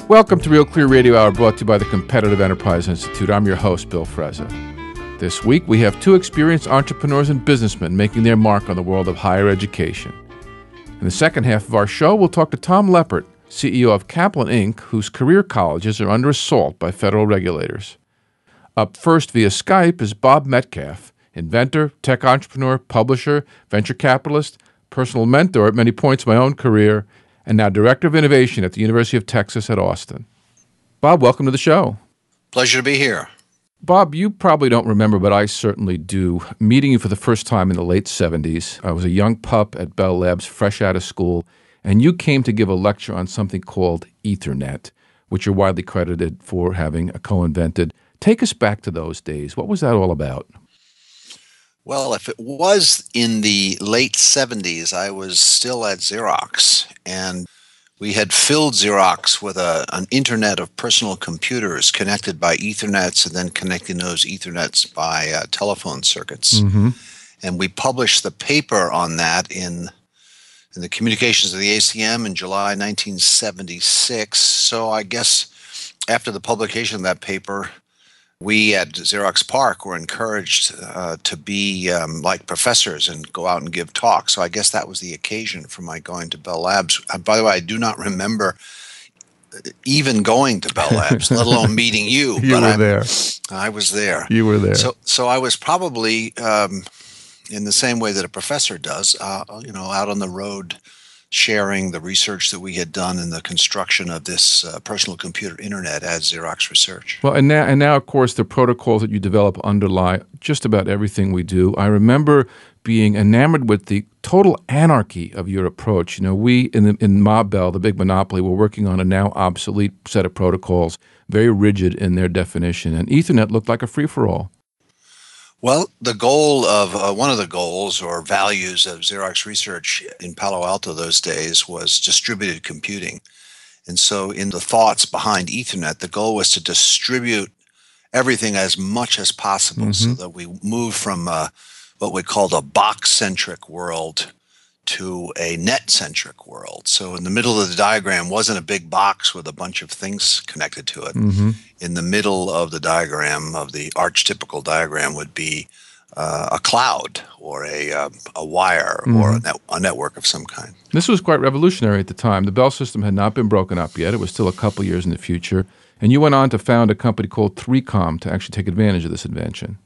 Welcome to Real Clear Radio Hour, brought to you by the Competitive Enterprise Institute. I'm your host, Bill Frezza. This week, we have two experienced entrepreneurs and businessmen making their mark on the world of higher education. In the second half of our show, we'll talk to Tom Leppert, CEO of Kaplan Inc., whose career colleges are under assault by federal regulators. Up first via Skype is Bob Metcalfe, inventor, tech entrepreneur, publisher, venture capitalist, personal mentor at many points in my own career, and now Director of Innovation at the University of Texas at Austin. Bob, welcome to the show. Pleasure to be here. Bob, you probably don't remember, but I certainly do, meeting you for the first time in the late 70s. I was a young pup at Bell Labs, fresh out of school, and you came to give a lecture on something called Ethernet, which you're widely credited for having co-invented. Take us back to those days. What was that all about? Well, if it was in the late 70s, I was still at Xerox, and we had filled Xerox with an internet of personal computers connected by Ethernets and then connecting those Ethernets by telephone circuits. Mm-hmm. And we published the paper on that in the Communications of the ACM in July 1976. So I guess after the publication of that paper, we at Xerox PARC were encouraged to be like professors and go out and give talks. So I guess that was the occasion for my going to Bell Labs. By the way, I do not remember even going to Bell Labs, let alone meeting you. You were there. I was there. You were there. So I was probably in the same way that a professor does, out on the road, sharing the research that we had done in the construction of this personal computer internet at Xerox Research. Well, and now, of course, the protocols that you develop underlie just about everything we do. I remember being enamored with the total anarchy of your approach. We in Ma Bell, the big monopoly, were working on a now obsolete set of protocols, very rigid in their definition, and Ethernet looked like a free-for-all. Well, the goal of one of the goals or values of Xerox Research in Palo Alto those days was distributed computing. And so in the thoughts behind Ethernet, the goal was to distribute everything as much as possible so that we move from what we called a box-centric world to a net-centric world. So in the middle of the diagram wasn't a big box with a bunch of things connected to it. Mm-hmm. In the middle of the diagram, of the archetypical diagram, would be a cloud or a wire or a network of some kind. This was quite revolutionary at the time. The Bell system had not been broken up yet. It was still a couple years in the future. And you went on to found a company called 3Com to actually take advantage of this invention.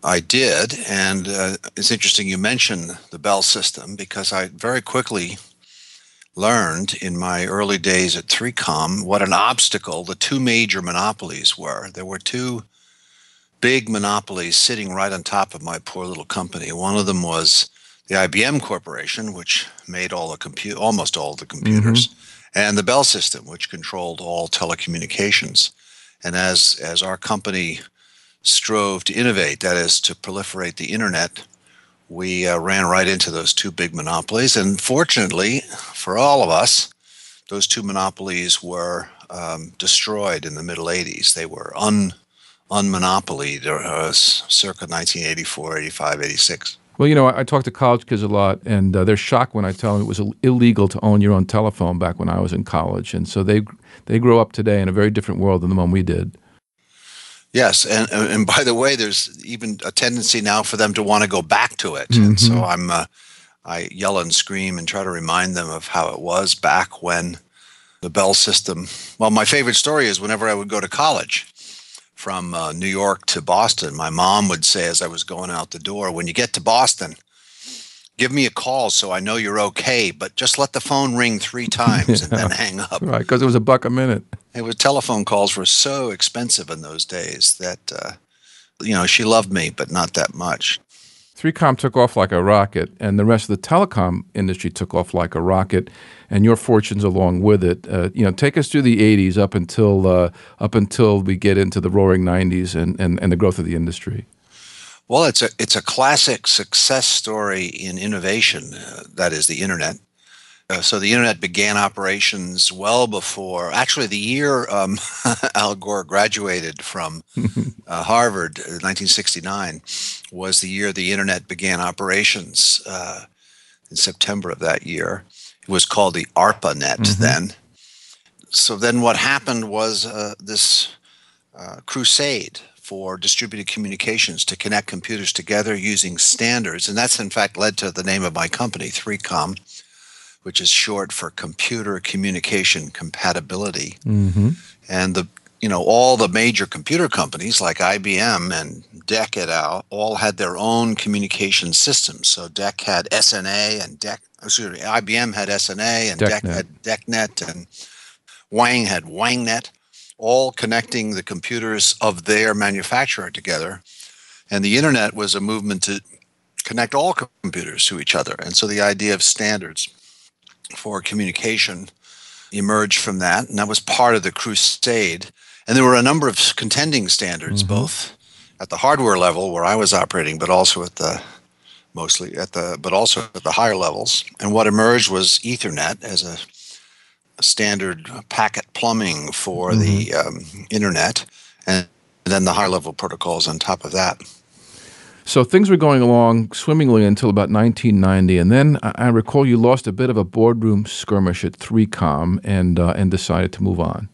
I did, and it's interesting you mention the Bell system because I very quickly learned in my early days at 3Com what an obstacle the two major monopolies were. There were two big monopolies sitting right on top of my poor little company. One of them was the IBM Corporation, which made almost all the computers, and the Bell system, which controlled all telecommunications. And as our company strove to innovate, that is, to proliferate the internet, we ran right into those two big monopolies. And fortunately for all of us, those two monopolies were destroyed in the middle 80s. They were unmonopolied circa 1984, 85, 86. Well, I talk to college kids a lot, and they're shocked when I tell them it was illegal to own your own telephone back when I was in college. And so they grow up today in a very different world than the one we did. Yes, and by the way, there's even a tendency now for them to want to go back to it. And so I yell and scream and try to remind them of how it was back when the Bell system. Well, my favorite story is whenever I would go to college from New York to Boston, my mom would say as I was going out the door, when you get to Boston, give me a call so I know you're okay, but just let the phone ring 3 times and then hang up. Right, because it was $1 a minute. Telephone calls were so expensive in those days that, she loved me, but not that much. 3Com took off like a rocket, and the rest of the telecom industry took off like a rocket, and your fortunes along with it. Take us through the 80s up until we get into the roaring 90s and the growth of the industry. Well, it's a classic success story in innovation, that is the internet. So the internet began operations well before, actually the year Al Gore graduated from Harvard, 1969, was the year the internet began operations in September of that year. It was called the ARPANET then. So then what happened was this crusade for distributed communications to connect computers together using standards. And that's in fact led to the name of my company, 3Com, which is short for Computer Communication Compatibility. Mm-hmm. And all the major computer companies like IBM and DEC et al. All had their own communication systems. So DEC had SNA and IBM had SNA and DEC had DECnet, and Wang had WangNet, all connecting the computers of their manufacturer together. And the internet was a movement to connect all computers to each other. And so the idea of standards for communication emerged from that, and that was part of the crusade. And there were a number of contending standards, both at the hardware level where I was operating, but also at the higher levels. And what emerged was Ethernet as a standard packet plumbing for the internet, and then the high level protocols on top of that. So things were going along swimmingly until about 1990, and then I recall you lost a bit of a boardroom skirmish at 3Com and decided to move on.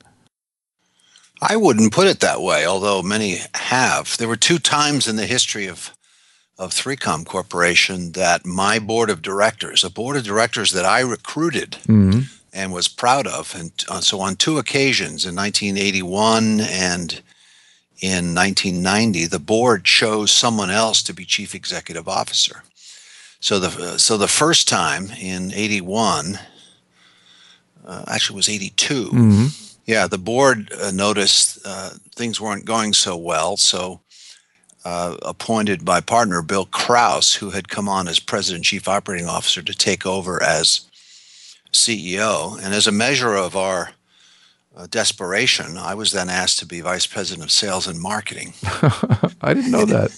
I wouldn't put it that way, although many have. There were two times in the history of 3Com Corporation that my board of directors, a board of directors that I recruited and was proud of, and so on two occasions, in 1981 and in 1990, the board chose someone else to be chief executive officer. So the first time in 81, actually it was 82, the board noticed things weren't going so well, so appointed my partner, Bill Krause, who had come on as president and chief operating officer, to take over as CEO. And as a measure of our desperation, I was then asked to be vice president of sales and marketing. I didn't know that.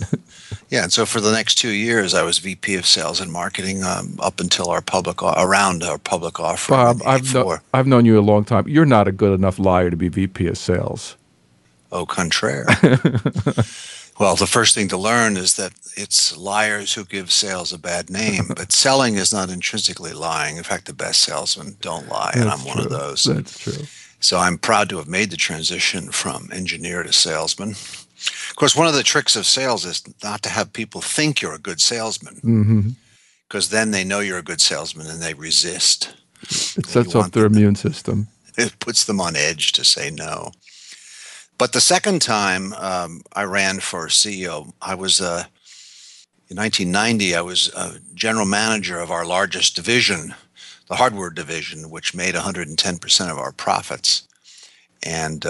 Yeah, and so for the next 2 years, I was VP of sales and marketing up until around our public offering. Bob, I've known you a long time. You're not a good enough liar to be VP of sales. Au contraire. Well, the first thing to learn is that it's liars who give sales a bad name, but selling is not intrinsically lying. In fact, the best salesmen don't lie, and I'm one of those. That's true. So I'm proud to have made the transition from engineer to salesman. Of course, one of the tricks of sales is not to have people think you're a good salesman, because then they know you're a good salesman and they resist. It sets off their immune system. It puts them on edge to say no. But the second time I ran for CEO, I was in 1990. I was general manager of our largest division, the hardware division, which made 110% of our profits. And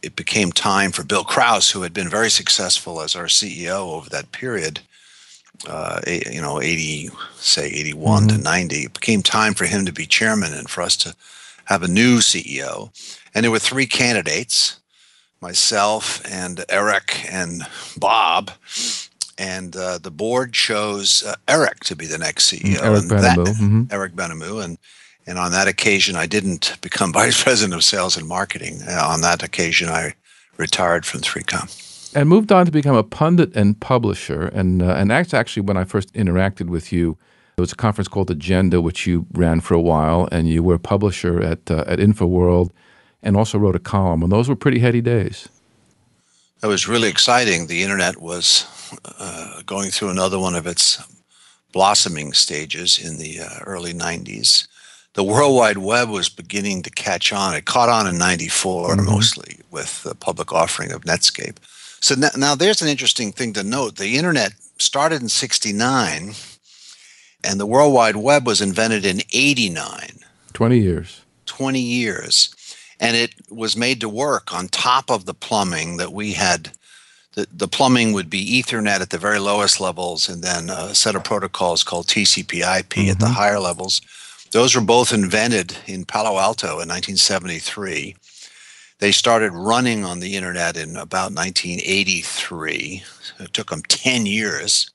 it became time for Bill Krause, who had been very successful as our CEO over that period, 81 to 90. It became time for him to be chairman and for us to have a new CEO. And there were three candidates, myself and Eric and Bob. And the board chose Eric to be the next CEO. Eric Benamou. And on that occasion, I didn't become vice president of sales and marketing. On that occasion, I retired from 3Com. And moved on to become a pundit and publisher. And that's actually when I first interacted with you. There was a conference called Agenda, which you ran for a while, and you were a publisher at InfoWorld and also wrote a column. And those were pretty heady days. That was really exciting. The internet was going through another one of its blossoming stages in the early 90s. The World Wide Web was beginning to catch on. It caught on in 94 mostly with the public offering of Netscape. So now there's an interesting thing to note. The internet started in 69 and the World Wide Web was invented in 89. 20 years. 20 years. And it was made to work on top of the plumbing that we had. The plumbing would be Ethernet at the very lowest levels and then a set of protocols called TCP/IP at the higher levels. Those were both invented in Palo Alto in 1973. They started running on the internet in about 1983. It took them 10 years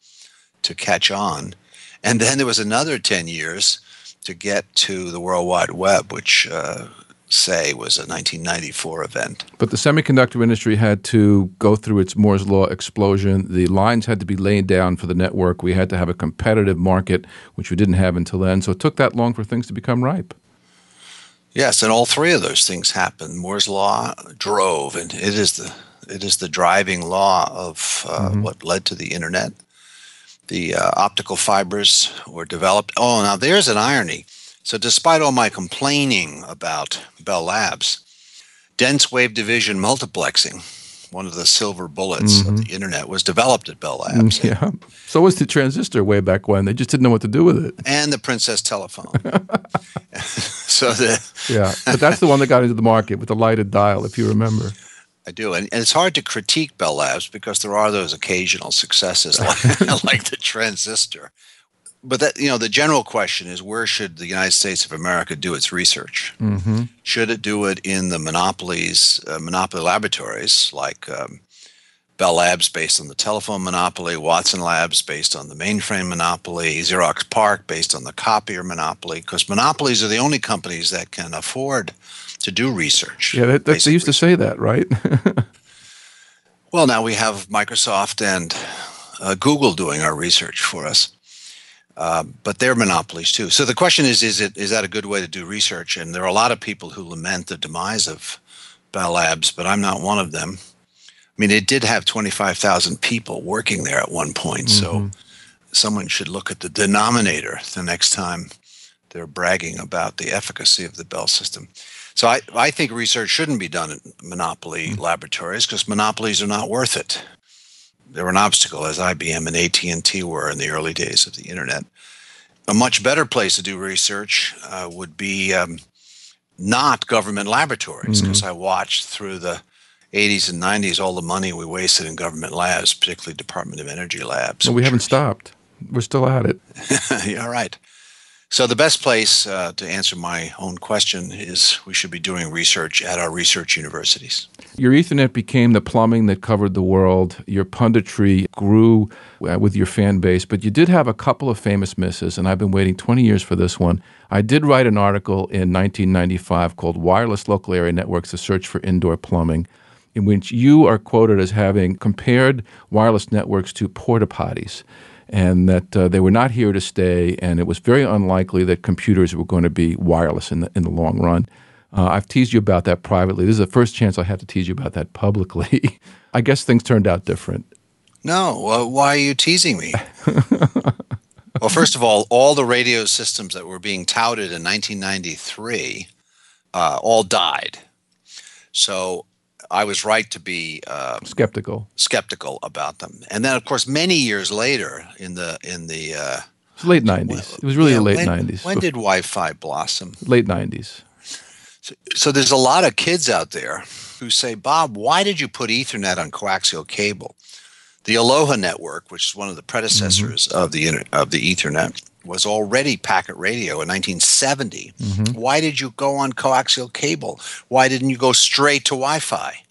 to catch on. And then there was another 10 years to get to the World Wide Web, which was a 1994 event. But the semiconductor industry had to go through its Moore's Law explosion. The lines had to be laid down for the network. We had to have a competitive market, which we didn't have until then. So it took that long for things to become ripe. Yes, and all three of those things happened. Moore's law drove, and it is the driving law of what led to the internet. The optical fibers were developed. Oh, now there's an irony. So, despite all my complaining about Bell Labs, dense wave division multiplexing, one of the silver bullets of the internet, was developed at Bell Labs. Yeah. So was the transistor way back when. They just didn't know what to do with it. And the Princess telephone. So yeah, but that's the one that got into the market with the lighted dial, if you remember. I do, and it's hard to critique Bell Labs because there are those occasional successes like the transistor. But that, the general question is, where should the United States of America do its research? Should it do it in the monopoly laboratories like Bell Labs based on the telephone monopoly, Watson Labs based on the mainframe monopoly, Xerox PARC based on the copier monopoly? Because monopolies are the only companies that can afford to do research. Yeah, they used to say that, right? Well, now we have Microsoft and Google doing our research for us. But they're monopolies too. So the question is that a good way to do research? And there are a lot of people who lament the demise of Bell Labs, but I'm not one of them. I mean, it did have 25,000 people working there at one point. So someone should look at the denominator the next time they're bragging about the efficacy of the Bell system. So I think research shouldn't be done in monopoly laboratories because monopolies are not worth it. They're an obstacle, as IBM and AT&T were in the early days of the internet. A much better place to do research would be not government laboratories, because I watched through the 80s and 90s all the money we wasted in government labs, particularly Department of Energy labs. Well, we haven't stopped. We're still at it. Yeah, right. So the best place to answer my own question is we should be doing research at our research universities. Your Ethernet became the plumbing that covered the world. Your punditry grew with your fan base, but you did have a couple of famous misses, and I've been waiting 20 years for this one. I did write an article in 1995 called Wireless Local Area Networks, The Search for Indoor Plumbing, in which you are quoted as having compared wireless networks to porta potties, and that they were not here to stay, and it was very unlikely that computers were going to be wireless in the long run. I've teased you about that privately. This is the first chance I have to tease you about that publicly. I guess things turned out different. No, why are you teasing me? Well, first of all the radio systems that were being touted in 1993 all died. So I was right to be skeptical about them. And then, of course, many years later, in the late 90s. It was really the late 90s. When did Wi-Fi blossom? Late 90s. So there's a lot of kids out there who say, Bob, why did you put Ethernet on coaxial cable? The Aloha network, which is one of the predecessors of the Ethernet, was already packet radio in 1970. Why did you go on coaxial cable? Why didn't you go straight to Wi-Fi?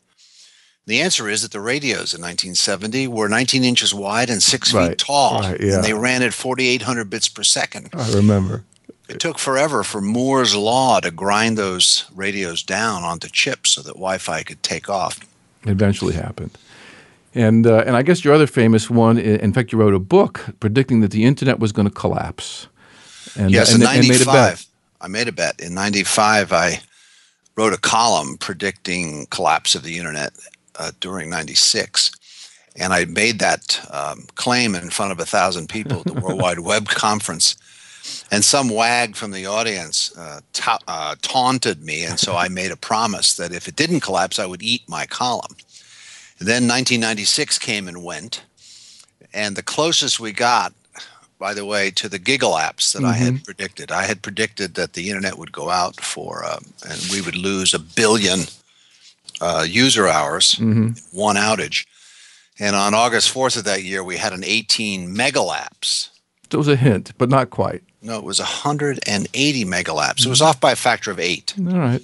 The answer is that the radios in 1970 were 19 inches wide and 6 feet tall, and they ran at 4,800 bits per second. I remember. It took forever for Moore's law to grind those radios down onto chips so that Wi-Fi could take off. It eventually happened. And I guess your other famous one, in fact, you wrote a book predicting that the internet was going to collapse. And, yes, in 95, I made a bet. In 95, I wrote a column predicting collapse of the internet during 96. And I made that claim in front of 1,000 people at the World Wide Web Conference. And some wag from the audience taunted me. And so I made a promise that if it didn't collapse, I would eat my column. Then 1996 came and went, and the closest we got, by the way, to the gigalaps that I had predicted. I had predicted that the internet would go out and we would lose 1 billion user hours, one outage. And on August 4th of that year, we had an 18 megalapse. It was a hint, but not quite. No, it was 180 megalapse. It was off by a factor of 8. All right.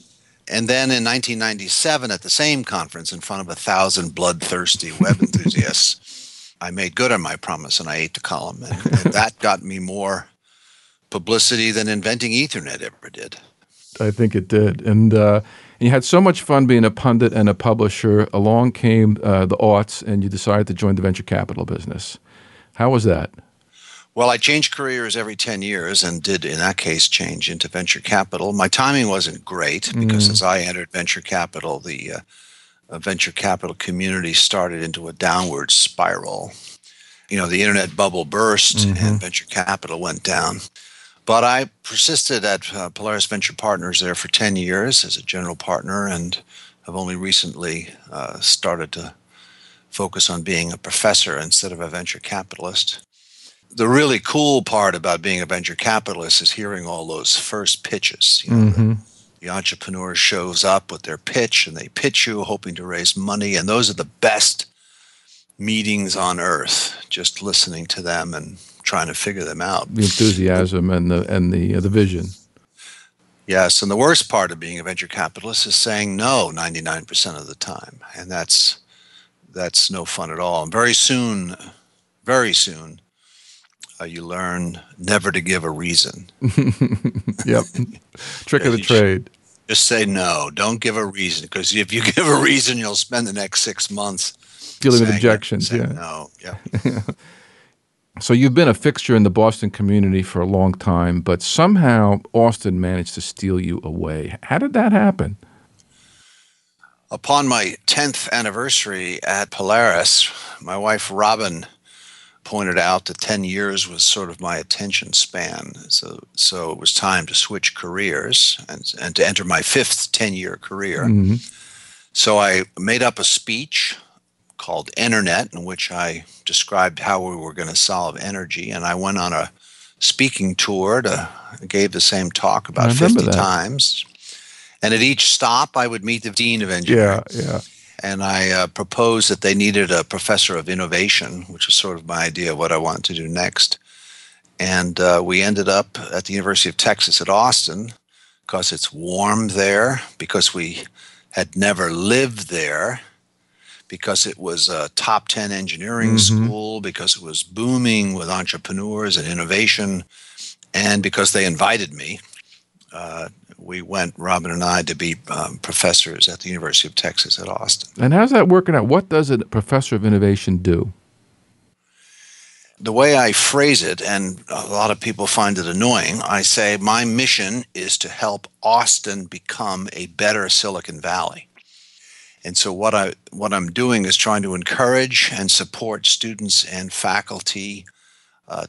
And then in 1997, at the same conference, in front of 1,000 bloodthirsty web enthusiasts, I made good on my promise and I ate the column. And that got me more publicity than inventing Ethernet ever did. I think it did. And you had so much fun being a pundit and a publisher. Along came the aughts, and you decided to join the venture capital business. How was that? Well, I changed careers every 10 years and did, in that case, change into venture capital. My timing wasn't great because Mm, as I entered venture capital, the venture capital community started into a downward spiral. The internet bubble burst hmm and venture capital went down. But I persisted at Polaris Venture Partners there for 10 years as a general partner and have only recently started to focus on being a professor instead of a venture capitalist. The really cool part about being a venture capitalist is hearing all those first pitches. hmm The entrepreneur shows up with their pitch and they pitch you hoping to raise money. And those are the best meetings on earth, just listening to them and trying to figure them out. The enthusiasm and the vision. Yes, and the worst part of being a venture capitalist is saying no 99% of the time. And that's no fun at all. And very soon, you learn never to give a reason. Yep. Trick of the You sh- trade. just say no. Don't give a reason, because if you give a reason, you'll spend the next 6 months Dealing with saying objections. saying Yeah. no. Yeah. So you've been a fixture in the Boston community for a long time, but somehow Austin managed to steal you away. How did that happen? Upon my 10th anniversary at Polaris, my wife Robin pointed out that 10 years was sort of my attention span. So it was time to switch careers and to enter my fifth 10-year career. hmm So I made up a speech called Internet, in which I described how we were going to solve energy. And I went on a speaking tour gave the same talk I about remember 50 that. times. And at each stop, I would meet the dean of Yeah, engineering. yeah. And I proposed that they needed a professor of innovation, which was sort of my idea of what I wanted to do next. And we ended up at the University of Texas at Austin because it's warm there, because we had never lived there, because it was a top 10 engineering hmm school, because it was booming with entrepreneurs and innovation, and because they invited me. We went, Robin and I, to be professors at the University of Texas at Austin. And how's that working out? What does a professor of innovation do? The way I phrase it, and a lot of people find it annoying, I say my mission is to help Austin become a better Silicon Valley. And so what I'm doing is trying to encourage and support students and faculty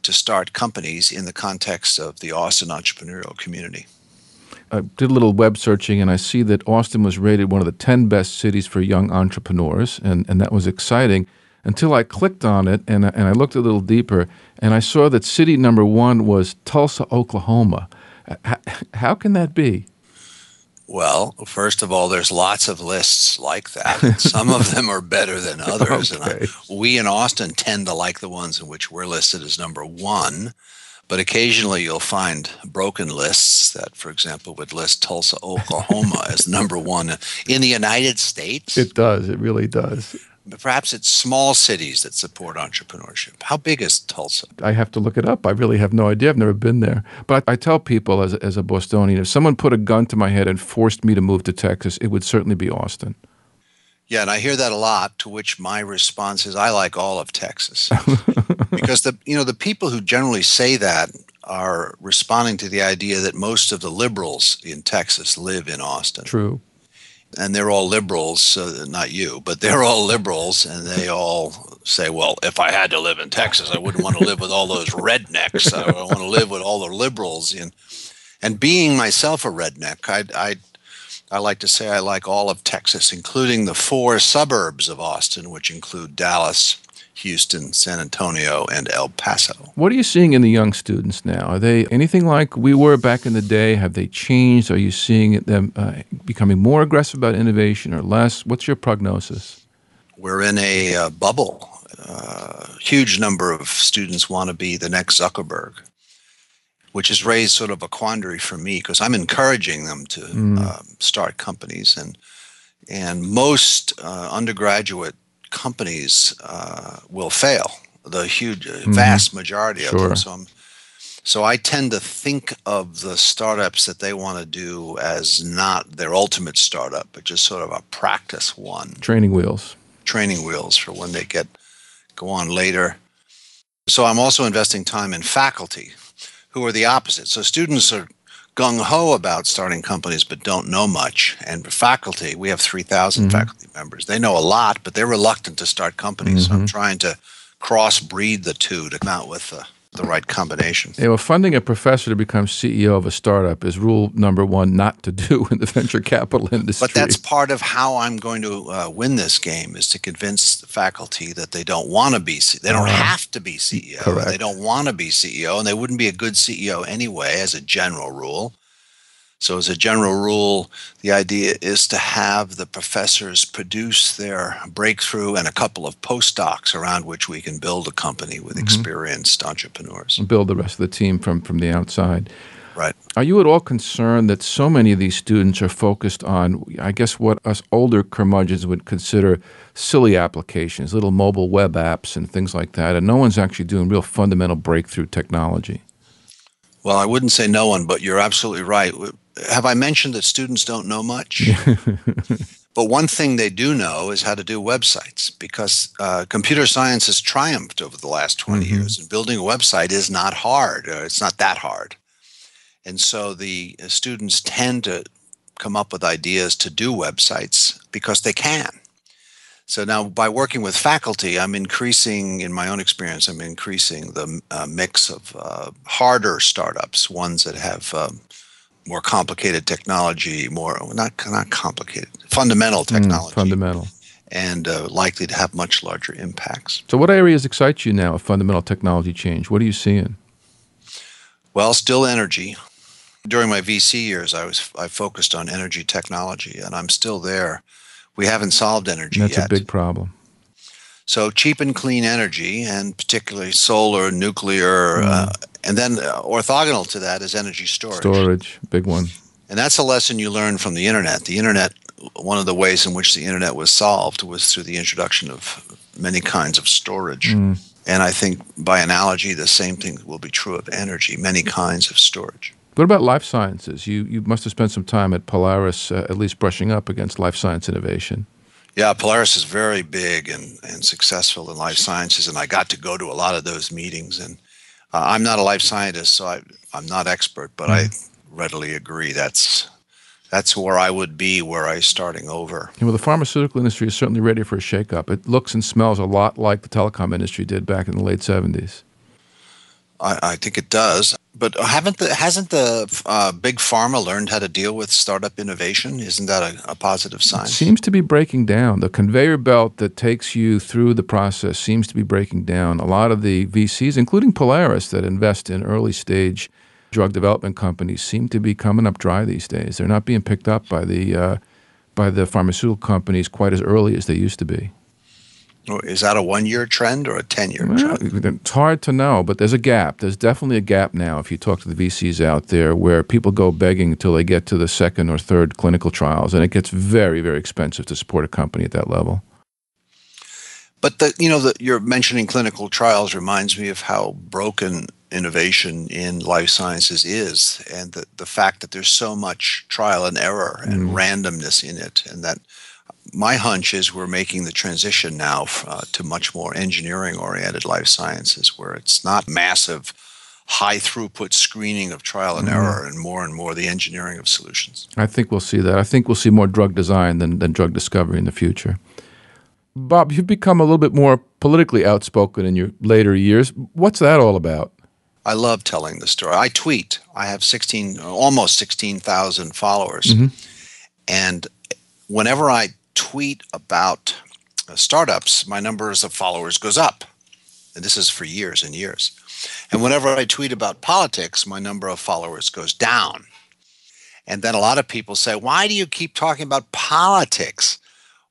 to start companies in the context of the Austin entrepreneurial community. I did a little web searching, and I see that Austin was rated one of the 10 best cities for young entrepreneurs, and that was exciting until I clicked on it, and I looked a little deeper, and I saw that city number one was Tulsa, Oklahoma. How can that be? Well, first of all, there's lots of lists like that. And some of them are better than others. Okay. We in Austin tend to like the ones in which we're listed as number one. But occasionally you'll find broken lists that, for example, would list Tulsa, Oklahoma as number one in the United States. It does. It really does. But perhaps it's small cities that support entrepreneurship. How big is Tulsa? I have to look it up. I really have no idea. I've never been there. But I tell people as a Bostonian, if someone put a gun to my head and forced me to move to Texas, it would certainly be Austin. Yeah, and I hear that a lot, to which my response is I like all of Texas. Because the people who generally say that are responding to the idea that most of the liberals in Texas live in Austin. True. And they're all liberals, not you, but they're all liberals, and they all say, well, if I had to live in Texas, I wouldn't want to live with all those rednecks. I want to live with all the liberals. And being myself a redneck, I like to say I like all of Texas, including the 4 suburbs of Austin, which include Dallas, Houston, San Antonio, and El Paso. What are you seeing in the young students now? Are they anything like we were back in the day? Have they changed? Are you seeing them becoming more aggressive about innovation or less? What's your prognosis? We're in a bubble. Huge number of students want to be the next Zuckerberg, which has raised sort of a quandary for me because I'm encouraging them to start companies. And most undergraduate companies will fail, the vast majority of them. So I tend to think of the startups that they want to do as not their ultimate startup, but just sort of a practice one. Training wheels For when they go on later. So I'm also investing time in faculty who are the opposite. So students are gung-ho about starting companies but don't know much. And faculty, we have 3,000 Mm-hmm. faculty members. They know a lot, but they're reluctant to start companies. So I'm Mm-hmm. trying to cross-breed the two to come out with the right combination. Yeah, well, funding a professor to become CEO of a startup is rule number one not to do in the venture capital industry. But that's part of how I'm going to win this game, is to convince the faculty that they don't want to be, they don't have to be CEO. Correct. They don't want to be CEO, and they wouldn't be a good CEO anyway, as a general rule. So as a general rule, the idea is to have the professors produce their breakthrough and a couple of postdocs around which we can build a company with experienced entrepreneurs. Build the rest of the team from the outside. Right. Are you at all concerned that so many of these students are focused on, I guess, what us older curmudgeons would consider silly applications, little mobile web apps and things like that, and no one's actually doing real fundamental breakthrough technology? Well, I wouldn't say no one, but you're absolutely right. Have I mentioned that students don't know much? But one thing they do know is how to do websites, because computer science has triumphed over the last 20 years, and building a website is not hard. It's not that hard. And so the students tend to come up with ideas to do websites because they can. So now, by working with faculty, I'm increasing, in my own experience, I'm increasing the mix of harder startups, ones that have more complicated technology, not complicated, fundamental technology. Fundamental. And likely to have much larger impacts. So what areas excite you now of fundamental technology change? What are you seeing? Well, still energy. During my VC years, I focused on energy technology, and I'm still there. We haven't solved energy yet. That's a big problem. So cheap and clean energy, and particularly solar, nuclear, and then orthogonal to that is energy storage. Storage, big one. And that's a lesson you learn from the internet. The internet, one of the ways in which the internet was solved was through the introduction of many kinds of storage. And I think by analogy, the same thing will be true of energy, many kinds of storage. What about life sciences? You must have spent some time at Polaris, at least brushing up against life science innovation. Yeah, Polaris is very big and successful in life sciences, and I got to go to a lot of those meetings. And I'm not a life scientist, so I'm not expert, but I readily agree that's where I would be were I starting over. Well, the pharmaceutical industry is certainly ready for a shakeup. It looks and smells a lot like the telecom industry did back in the late 70s. I think it does. But hasn't the big pharma learned how to deal with startup innovation? Isn't that a positive sign? It seems to be breaking down. The conveyor belt that takes you through the process seems to be breaking down. A lot of the VCs, including Polaris, that invest in early stage drug development companies, seem to be coming up dry these days. They're not being picked up by the pharmaceutical companies quite as early as they used to be. Is that a 1-year trend or a 10-year trend? It's hard to know, but there's a gap. There's definitely a gap now if you talk to the VCs out there where people go begging until they get to the second or third clinical trials, and it gets very, very expensive to support a company at that level. But you're mentioning clinical trials reminds me of how broken innovation in life sciences is, and the fact that there's so much trial and error and randomness in it, and that my hunch is we're making the transition now to much more engineering-oriented life sciences, where it's not massive, high-throughput screening of trial and error, and more the engineering of solutions. I think we'll see that. I think we'll see more drug design than drug discovery in the future. Bob, you've become a little bit more politically outspoken in your later years. What's that all about? I love telling the story. I tweet. I have almost 16,000 followers. And whenever I tweet about startups, my numbers of followers goes up. And this is for years and years. And whenever I tweet about politics, my number of followers goes down. And then a lot of people say, why do you keep talking about politics?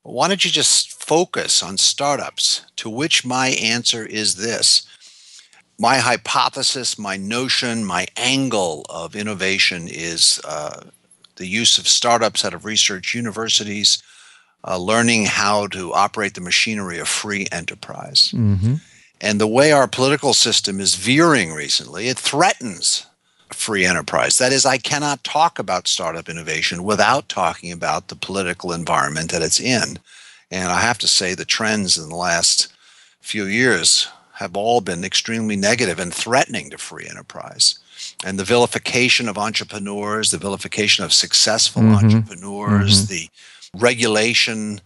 Why don't you just focus on startups? To which my answer is this. My hypothesis, my notion, my angle of innovation is the use of startups out of research universities, learning how to operate the machinery of free enterprise. And the way our political system is veering recently, it threatens free enterprise. That is, I cannot talk about startup innovation without talking about the political environment that it's in. And I have to say the trends in the last few years have all been extremely negative and threatening to free enterprise. And the vilification of entrepreneurs, the vilification of successful entrepreneurs, the regulation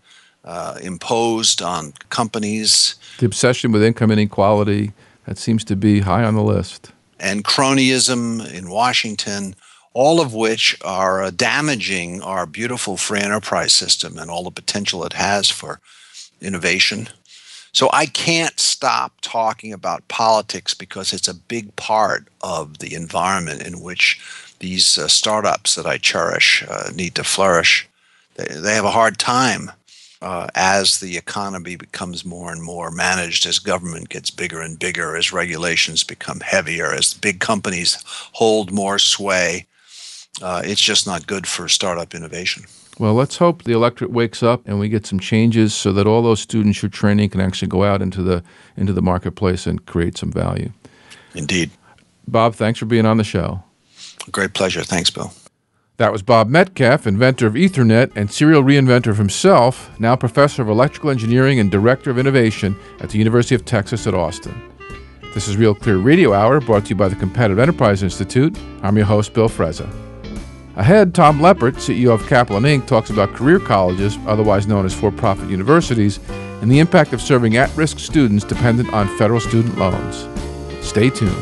imposed on companies. The obsession with income inequality, that seems to be high on the list. And cronyism in Washington, all of which are damaging our beautiful free enterprise system and all the potential it has for innovation. So I can't stop talking about politics because it's a big part of the environment in which these startups that I cherish need to flourish. They have a hard time as the economy becomes more and more managed, as government gets bigger and bigger, as regulations become heavier, as big companies hold more sway. It's just not good for startup innovation. Well, let's hope the electorate wakes up and we get some changes so that all those students you're training can actually go out into the marketplace and create some value. Indeed. Bob, thanks for being on the show. Great pleasure. Thanks, Bill. That was Bob Metcalfe, inventor of Ethernet and serial reinventor of himself, now professor of electrical engineering and director of innovation at the University of Texas at Austin. This is Real Clear Radio Hour, brought to you by the Competitive Enterprise Institute. I'm your host, Bill Frezza. Ahead, Tom Leppert, CEO of Kaplan Inc., talks about career colleges, otherwise known as for-profit universities, and the impact of serving at-risk students dependent on federal student loans. Stay tuned.